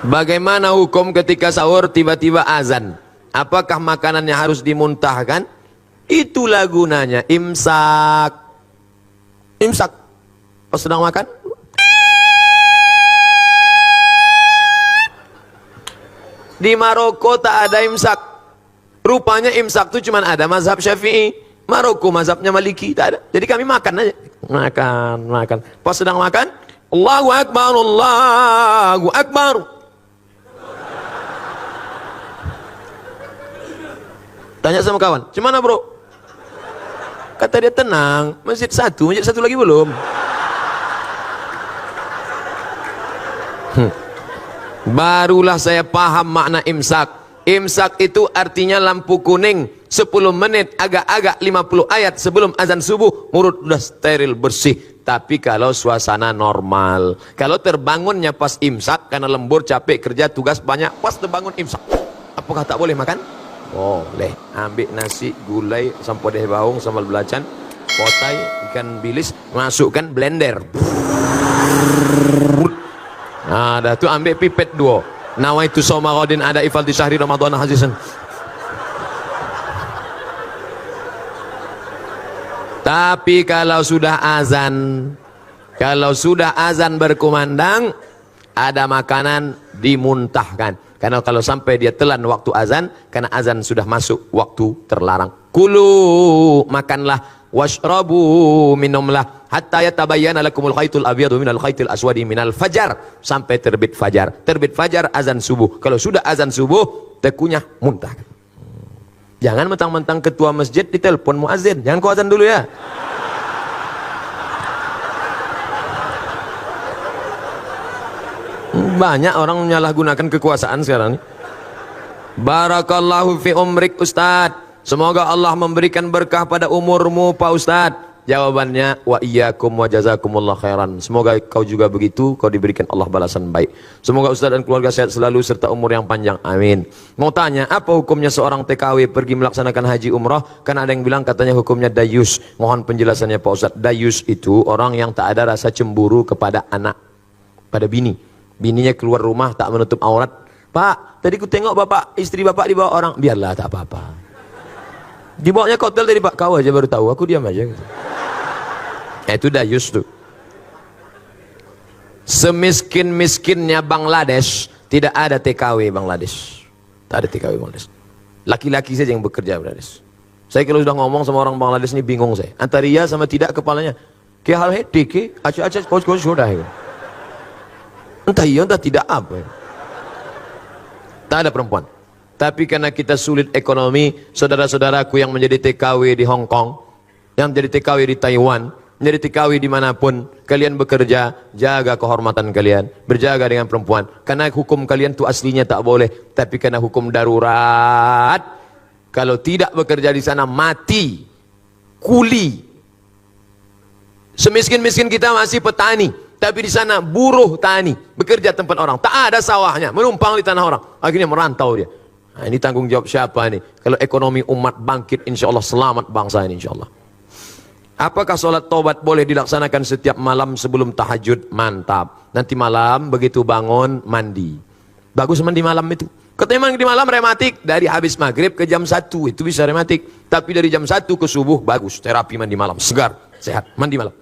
Bagaimana hukum ketika sahur tiba-tiba azan? Apakah makanannya harus dimuntahkan? Itulah gunanya imsak. Imsak. Pas sedang makan, di Maroko tak ada imsak. Rupanya imsak itu cuma ada mazhab Syafi'i. Maroko mazhabnya Maliki tak ada. Jadi kami makan aja. Makan. Pas sedang makan, Allahu Akbar, Allahu Akbar. Tanya sama kawan, "Gimana bro?" Kata dia, "Tenang, masjid satu lagi belum." Barulah saya paham makna imsak. Imsak itu artinya lampu kuning 10 menit agak-agak 50 ayat sebelum azan subuh, mulut sudah steril bersih. Tapi kalau suasana normal, kalau terbangunnya pas imsak karena lembur, capek kerja, tugas banyak, pas terbangun imsak, apakah tak boleh makan? Boleh. Ambil nasi, gulai, sampodeh baung, sambal belacan, potai, ikan bilis, masukkan blender. Nah, dah tu ambil pipet 2. Nawaitu sawma ghadin ada ifal di syahri Ramadan hazizan. Tapi kalau sudah azan berkumandang, ada makanan dimuntahkan. Karena kalau sampai dia telan waktu azan, karena azan sudah masuk waktu terlarang. Kulu, makanlah, washrabu, minumlah, hatta yatabayyana lakumul khaytul abyadu minal khaytil aswadi minal fajar, sampai terbit fajar. Terbit fajar azan subuh. Kalau sudah azan subuh, tekunyah muntahkan. Jangan mentang-mentang ketua masjid ditelepon muazin, jangan kau azan dulu ya. Banyak orang menyalahgunakan kekuasaan sekarang ini. Barakallahu fi umrik Ustaz. Semoga Allah memberikan berkah pada umurmu Pak Ustaz. Jawabannya, wa iyyakum wa jazakumullah khairan. Semoga kau juga begitu, kau diberikan Allah balasan baik. Semoga Ustaz dan keluarga sehat selalu serta umur yang panjang. Amin. Mau tanya, apa hukumnya seorang TKW pergi melaksanakan haji umrah? Karena ada yang bilang katanya hukumnya dayus. Mohon penjelasannya Pak Ustaz. Dayus itu orang yang tak ada rasa cemburu kepada anak, pada bini. Bininya keluar rumah tak menutup aurat. "Pak, tadi ku tengok bapak, istri bapak dibawa orang." "Biarlah, tak apa-apa." "Dibawanya ke hotel tadi Pak." "Kau aja baru tahu, aku diam aja." Itu dayus tuh. Semiskin-miskinnya Bangladesh, tidak ada TKW Bangladesh. Tak ada TKW Bangladesh. Laki-laki saja yang bekerja Bangladesh. Saya kalau sudah ngomong sama orang Bangladesh ini bingung saya. Antara iya sama tidak kepalanya. "Ke hal heti ke, acak-acak kos-kos sudah." Entah iya, entah tidak apa. Tak ada perempuan. Tapi karena kita sulit ekonomi, saudara-saudaraku yang menjadi TKW di Hong Kong, yang menjadi TKW di Taiwan, menjadi TKW dimanapun, kalian bekerja, jaga kehormatan kalian, berjaga dengan perempuan. Karena hukum kalian itu aslinya tak boleh, tapi karena hukum darurat, kalau tidak bekerja di sana mati, kuli. Semiskin-miskin kita masih petani. Tapi di sana buruh tani, bekerja tempat orang, tak ada sawahnya, menumpang di tanah orang, akhirnya merantau dia. Nah, ini tanggung jawab siapa ini? Kalau ekonomi umat bangkit, insya Allah selamat bangsa ini insya Allah. Apakah sholat taubat boleh dilaksanakan setiap malam sebelum tahajud? Mantap. Nanti malam begitu bangun mandi. Bagus mandi malam itu. Katanya mandi malam rematik, dari habis maghrib ke jam 1 itu bisa rematik. Tapi dari jam 1 ke subuh bagus, terapi mandi malam, segar, sehat, mandi malam.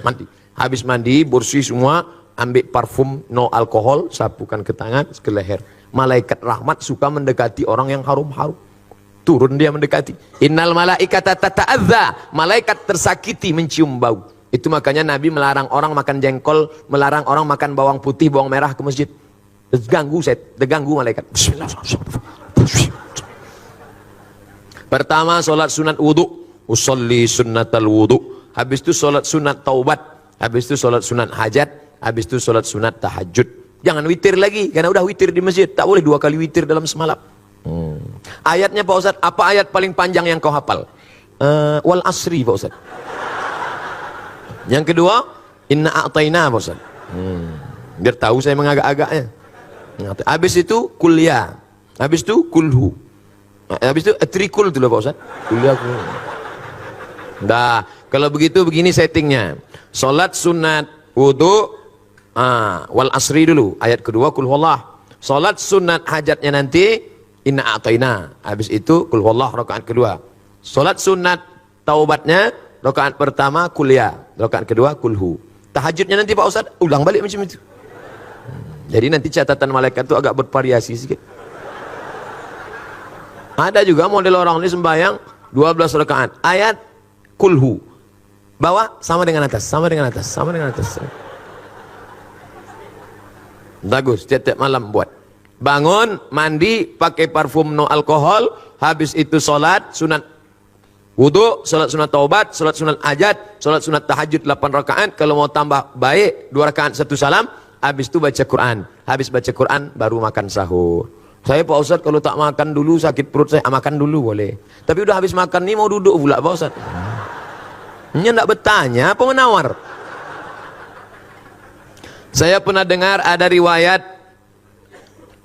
Mandi. Habis mandi, bersih semua, ambil parfum no alkohol, sapukan ke tangan, ke leher. Malaikat rahmat suka mendekati orang yang harum-harum. Turun dia mendekati. Innal malaikata tata'adza, malaikat tersakiti mencium bau. Itu makanya Nabi melarang orang makan jengkol, melarang orang makan bawang putih, bawang merah ke masjid. Terganggu malaikat. Pertama sholat sunat wudu, usolli sunnatal wudu. Habis itu sholat sunat taubat. Habis itu sholat sunat hajat, habis itu sholat sunat tahajud. Jangan witir lagi, karena udah witir di masjid. Tak boleh 2 kali witir dalam semalam. Ayatnya Pak Ustadz, apa ayat paling panjang yang kau hafal? Wal asri Pak Ustadz. Yang kedua, inna a'tayna Pak Ustadz. Biar tahu saya mengagak-agaknya. Habis itu kuliah. Habis itu kulhu. Habis itu trikul dulu Pak Ustadz. Kuliah. Dah, kalau begitu begini settingnya. Salat sunat wudu, wal asri dulu. Ayat kedua kul huwallah. Salat sunat hajatnya nanti inna a'taina. Habis itu kul huwallah rakaat kedua. Salat sunat taubatnya rakaat pertama kuliah, rakaat kedua kulhu. Tahajudnya nanti Pak Ustaz ulang balik macam itu. Jadi nanti catatan malaikat itu agak bervariasi sedikit. Ada juga model orang ini sembahyang 12 rakaat. Ayat kulhu. Bawah sama dengan atas, sama dengan atas, sama dengan atas. Bagus, tiap-tiap malam buat. Bangun, mandi, pakai parfum no alkohol, habis itu sholat, sunat wudu, sholat sunat taubat, sholat sunat hajat, sholat sunat tahajud 8 rakaat. Kalau mau tambah baik, 2 rakaat 1 salam, habis itu baca Quran. Habis baca Quran, baru makan sahur. Saya Pak Ustadz kalau tak makan dulu sakit perut saya, makan dulu boleh. Tapi udah habis makan nih mau duduk pula Pak Ustadz. Ini enggak bertanya, apa menawar? Saya pernah dengar ada riwayat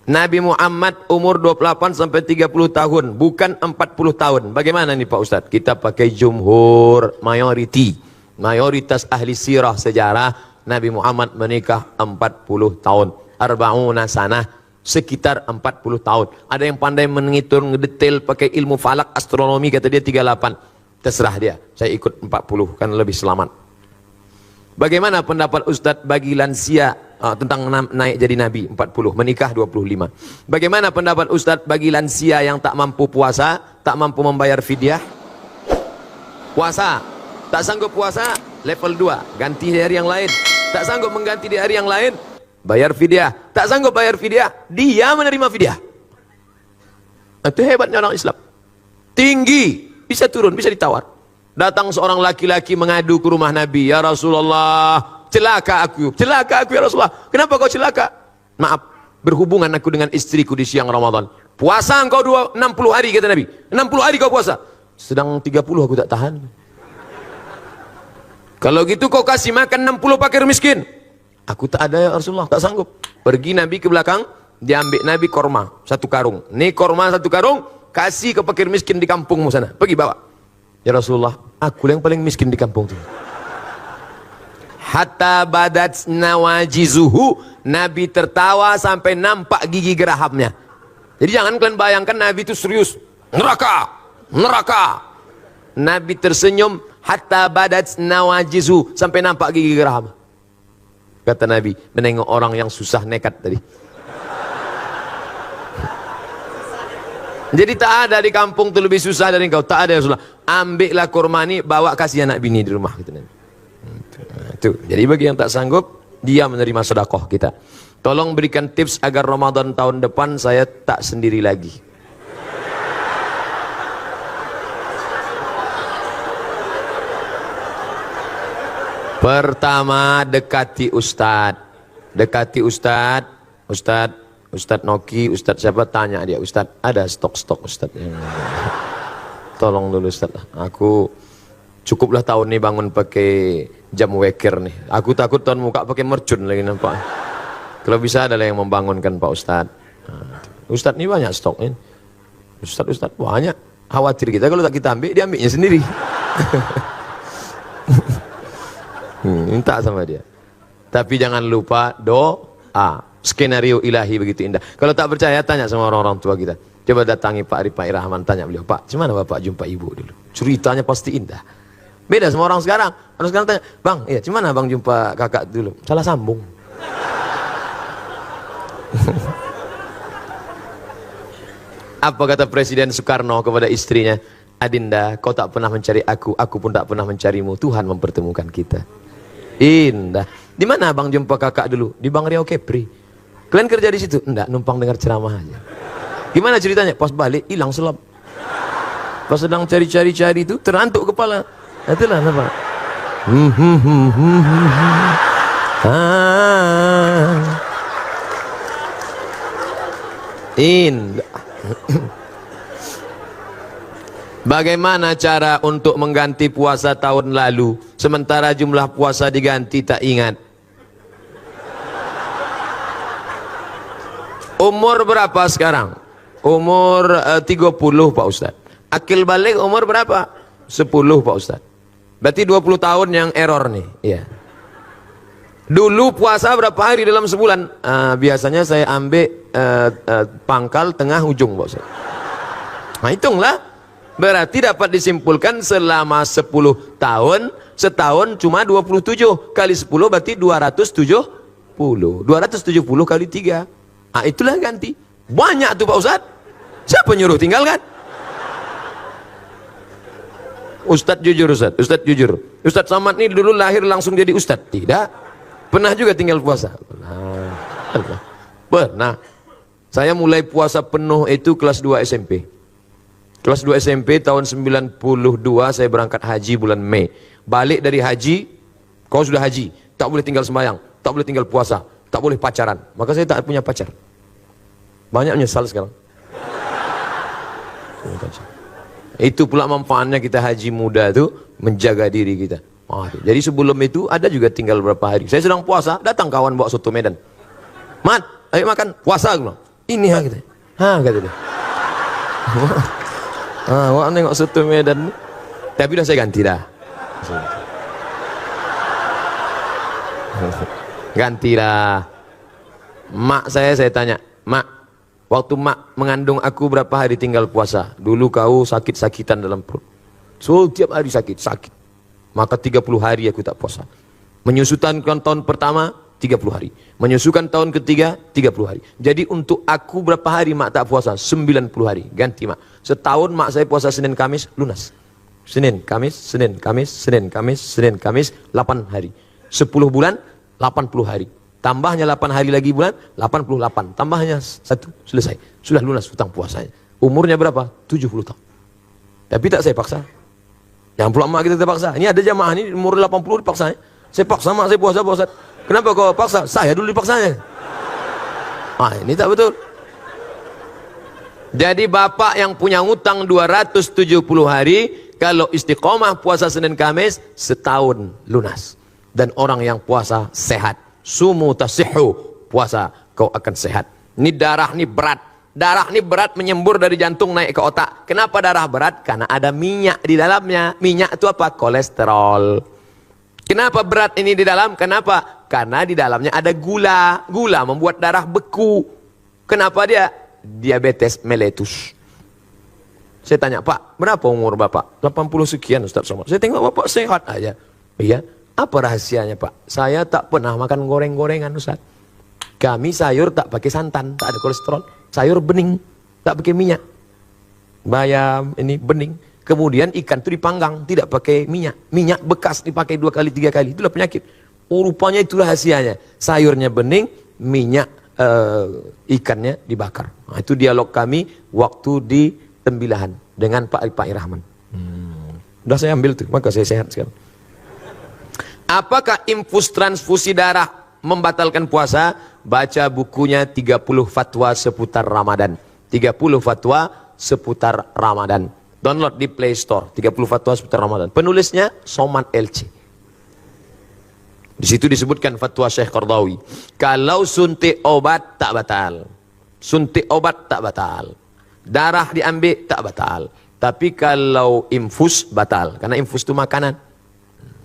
Nabi Muhammad umur 28 sampai 30 tahun, bukan 40 tahun. Bagaimana nih Pak Ustadz? Kita pakai jumhur, mayoritas ahli sirah sejarah, Nabi Muhammad menikah 40 tahun. Arba'una sanah, sekitar 40 tahun. Ada yang pandai menghitung detail pakai ilmu falak, astronomi, kata dia 38. Terserah dia, saya ikut 40, kan lebih selamat. Bagaimana pendapat Ustadz bagi lansia tentang naik jadi Nabi 40, menikah 25. Bagaimana pendapat Ustadz bagi lansia yang tak mampu puasa, tak mampu membayar fidyah? Puasa, tak sanggup puasa, level 2, ganti di hari yang lain. Tak sanggup mengganti di hari yang lain, bayar fidyah. Tak sanggup bayar fidyah, dia menerima fidyah. Itu hebatnya orang Islam. Tinggi, bisa turun, bisa ditawar. Datang seorang laki-laki mengadu ke rumah Nabi, ya Rasulullah, celaka aku ya Rasulullah. Kenapa kau celaka? Maaf, berhubungan aku dengan istriku di siang Ramadan. Puasa engkau 60 hari, kata Nabi. 60 hari kau puasa. Sedang 30 aku tak tahan. Kalau gitu kau kasih makan 60 fakir miskin. Aku tak ada ya Rasulullah, tak sanggup. Pergi Nabi ke belakang, diambil Nabi korma 1 karung. Nih korma 1 karung, kasih ke fakir miskin di kampungmu sana. Pergi bawa. Ya Rasulullah, aku yang paling miskin di kampung itu. Hatta badat nawajizuhu, Nabi tertawa sampai nampak gigi gerahamnya. Jadi jangan kalian bayangkan Nabi itu serius. Neraka, neraka. Nabi tersenyum, hatta badat nawajizuhu, sampai nampak gigi geraham. Kata Nabi, menengok orang yang susah nekat tadi. Jadi tak ada di kampung itu lebih susah dari engkau. Tak ada ya Rasulullah. Ambillah kurma ini, bawa kasih anak bini di rumah. Gitu. Itu. Jadi bagi yang tak sanggup, dia menerima sedekah kita. Tolong berikan tips agar Ramadan tahun depan saya tak sendiri lagi. Pertama, dekati Ustadz. Dekati Ustadz. Ustadz Noki, Ustadz siapa, tanya dia, Ustadz ada stok-stok Ustadz yang tolong dulu Ustadz, aku cukuplah tahun ini bangun pakai jam weker nih, aku takut tahun muka pakai mercun lagi nampak. Kalau bisa adalah yang membangunkan Pak Ustadz. Ustadz ini banyak stoknya, Ustadz banyak, khawatir kita kalau tak kita ambil, dia ambilnya sendiri. Minta sama dia, tapi jangan lupa doa. Skenario ilahi begitu indah. Kalau tak percaya, tanya sama orang-orang tua kita. Coba datangi Pak Rifai Rahman, tanya beliau, Pak, gimana Bapak jumpa ibu dulu? Ceritanya pasti indah. Beda sama orang sekarang. Orang sekarang tanya, Bang, iya, gimana Bang jumpa kakak dulu? Salah sambung. Apa kata Presiden Soekarno kepada istrinya? Adinda, kau tak pernah mencari aku pun tak pernah mencarimu. Tuhan mempertemukan kita. Indah. Di mana Bang jumpa kakak dulu? Di Bang Riau Kepri. Kalian kerja di situ? Enggak, numpang dengar ceramah aja. Gimana ceritanya? Pas balik hilang selap. Pas sedang cari-cari itu terantuk kepala. Itulah nampak. Indah. Bagaimana cara untuk mengganti puasa tahun lalu sementara jumlah puasa diganti tak ingat? Umur berapa sekarang? Umur 30 Pak Ustadz. Akil balik umur berapa? 10 Pak Ustadz. Berarti 20 tahun yang error nih. Iya. Dulu puasa berapa hari dalam sebulan? Biasanya saya ambil pangkal, tengah, ujung, Pak Ustaz. Nah, hitunglah. Berarti dapat disimpulkan selama 10 tahun, setahun cuma 27. Kali 10 berarti 270. 270 kali 3. Nah, itulah ganti. Banyak tuh Pak Ustaz. Siapa nyuruh tinggalkan? Ustadz jujur Ustadz. Ustadz jujur. Ustadz Samad ini dulu lahir langsung jadi Ustadz? Tidak. Pernah juga tinggal puasa? Pernah. Saya mulai puasa penuh itu kelas 2 SMP. Kelas 2 SMP tahun 92 saya berangkat haji bulan Mei. Balik dari haji, kau sudah haji, tak boleh tinggal sembahyang, tak boleh tinggal puasa, tak boleh pacaran. Maka saya tak punya pacar. Banyak menyesal sekarang. Itu pula manfaatnya kita haji muda itu menjaga diri kita. Jadi sebelum itu ada juga tinggal berapa hari. Saya sedang puasa, datang kawan bawa soto Medan. Mat, ayo makan, puasa aku. Ini ha kita. Ha kata dia. Wah nengok soto Medan. Tapi udah saya ganti dah. Ganti dah. Mak saya tanya, Mak, waktu mak mengandung aku berapa hari tinggal puasa? Dulu kau sakit-sakitan dalam perut. So tiap hari sakit. Maka 30 hari aku tak puasa. Menyusukan tahun pertama 30 hari. Menyusukan tahun ketiga 30 hari. Jadi untuk aku berapa hari mak tak puasa? 90 hari. Ganti mak. Setahun mak saya puasa Senin Kamis lunas. Senin Kamis, Senin Kamis, Senin Kamis, Senin Kamis 8 hari. 10 bulan 80 hari. Tambahnya 8 hari lagi bulan 88. Tambahnya 1 selesai. Sudah lunas hutang puasanya. Umurnya berapa? 70 tahun. Tapi tak saya paksa. Yang pula mak kita terpaksa. Ini ada jamaah ini umur 80 dipaksa. Saya paksa mak saya puasa Pak Ustaz. Kenapa kau paksa? Saya dulu dipaksanya. Ini tak betul. Jadi bapak yang punya ngutang 270 hari, kalau istiqomah puasa Senin Kamis, setahun lunas. Dan orang yang puasa sehat. Sumu tasihhu, puasa kau akan sehat. Ini darah ini berat. Darah ini berat menyembur dari jantung naik ke otak. Kenapa darah berat? Karena ada minyak di dalamnya. Minyak itu apa? Kolesterol. Kenapa berat ini di dalam? Kenapa? Karena di dalamnya ada gula. Gula membuat darah beku. Kenapa dia? Diabetes mellitus. Saya tanya, Pak, berapa umur Bapak? 80 sekian Ustaz Somad. Saya tengok Bapak sehat aja. Iya. Apa rahasianya Pak? Saya tak pernah makan goreng-gorengan Ustaz. Kami sayur tak pakai santan, tak ada kolesterol. Sayur bening, tak pakai minyak. Bayam ini bening. Kemudian ikan itu dipanggang, tidak pakai minyak. Minyak bekas dipakai 2 kali, 3 kali. Itulah penyakit. Rupanya itu rahasianya. Sayurnya bening, minyak ikannya dibakar. Nah, itu dialog kami waktu di Tembilahan dengan Pak Irahman. Udah saya ambil tuh, maka saya sehat sekarang. Apakah infus transfusi darah membatalkan puasa? Baca bukunya 30 fatwa seputar Ramadan. 30 fatwa seputar Ramadan. Download di Play Store. 30 fatwa seputar Ramadan. Penulisnya Somad LC. Di situ disebutkan fatwa Syekh Qardawi. Kalau suntik obat tak batal. Suntik obat tak batal. Darah diambil tak batal. Tapi kalau infus batal. Karena infus itu makanan.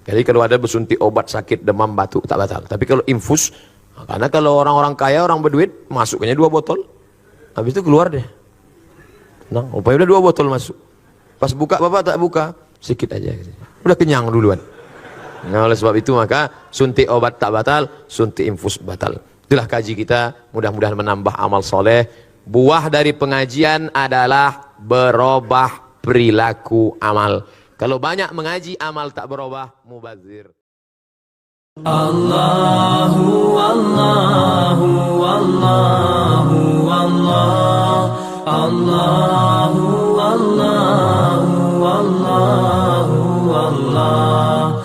Jadi kalau ada bersuntik obat sakit demam batuk tak batal. Tapi kalau infus, karena kalau orang-orang kaya, orang berduit, masuknya 2 botol. Habis itu keluar deh. Nah, upaya udah 2 botol masuk. Pas buka bapak tak buka, sedikit aja. Udah kenyang duluan. Nah, oleh sebab itu maka suntik obat tak batal, suntik infus batal. Itulah kaji kita, mudah-mudahan menambah amal soleh. Buah dari pengajian adalah berubah perilaku amal. Kalau banyak mengaji, amal tak berubah, mubazir. Allahu Allahu Allahu Allah Allahu Allahu Allahu Allah